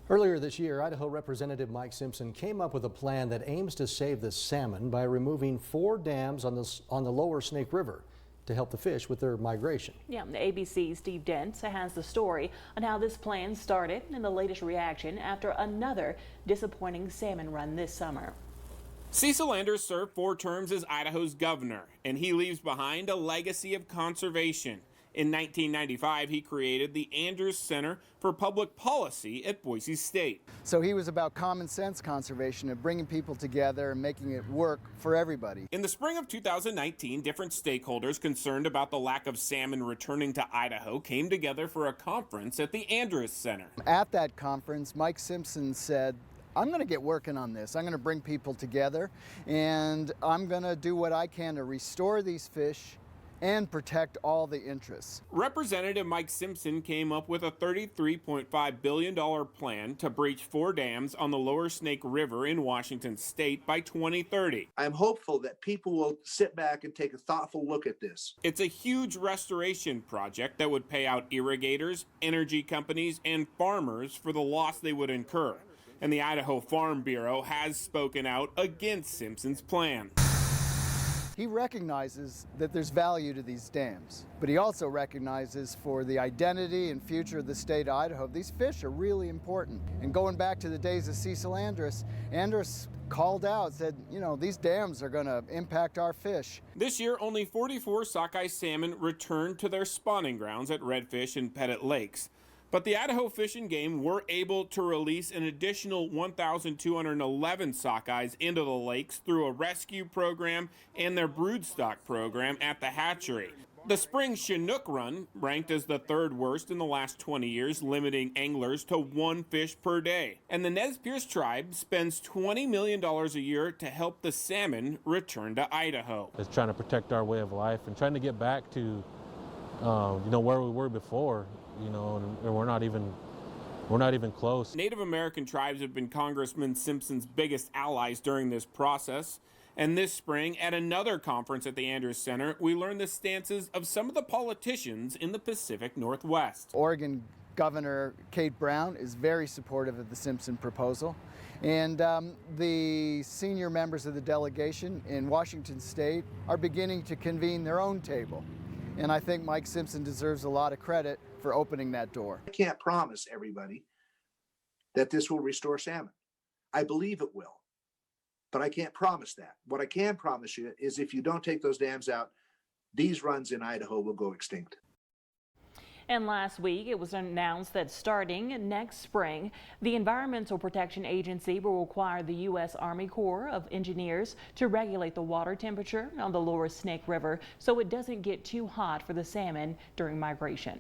Earlier this year, Idaho Representative Mike Simpson came up with a plan that aims to save the salmon by removing 4 dams on the lower Snake River to help the fish with their migration. Yeah, the ABC's Steve Dent has the story on how this plan started and the latest reaction after another disappointing salmon run this summer. Cecil Anders served 4 terms as Idaho's governor, and he leaves behind a legacy of conservation. In 1995, he created the Anders Center for Public Policy at Boise State. So he was about common sense conservation and bringing people together and making it work for everybody. In the spring of 2019, different stakeholders concerned about the lack of salmon returning to Idaho came together for a conference at the Anders Center. At that conference, Mike Simpson said, I'm going to get working on this. I'm going to bring people together, and I'm going to do what I can to restore these fish and protect all the interests. Representative Mike Simpson came up with a $33.5 billion plan to breach 4 dams on the lower Snake River in Washington state by 2030. I'm hopeful that people will sit back and take a thoughtful look at this. It's a huge restoration project that would pay out irrigators, energy companies, and farmers for the loss they would incur. And the Idaho Farm Bureau has spoken out against Simpson's plan. He recognizes that there's value to these dams, but he also recognizes for the identity and future of the state of Idaho, these fish are really important. And going back to the days of Cecil Anders called out, said, you know, these dams are going to impact our fish. This year, only 44 sockeye salmon returned to their spawning grounds at Redfish and Pettit Lakes. But the Idaho Fish and Game were able to release an additional 1,211 sockeyes into the lakes through a rescue program and their broodstock program at the hatchery. The spring Chinook run ranked as the 3rd worst in the last 20 years, limiting anglers to 1 fish per day. And the Nez Perce tribe spends $20 million a year to help the salmon return to Idaho. It's trying to protect our way of life and trying to get back to where we were before, and we're not even close. Native American tribes have been Congressman Simpson's biggest allies during this process. And this spring, at another conference at the Anders Center, we learned the stances of some of the politicians in the Pacific Northwest. Oregon Governor Kate Brown is very supportive of the Simpson proposal. And the senior members of the delegation in Washington state are beginning to convene their own table. And I think Mike Simpson deserves a lot of credit for opening that door. I can't promise everybody that this will restore salmon. I believe it will, but I can't promise that. What I can promise you is if you don't take those dams out, these runs in Idaho will go extinct. And last week, it was announced that starting next spring, the Environmental Protection Agency will require the U.S. Army Corps of Engineers to regulate the water temperature on the lower Snake River so it doesn't get too hot for the salmon during migration.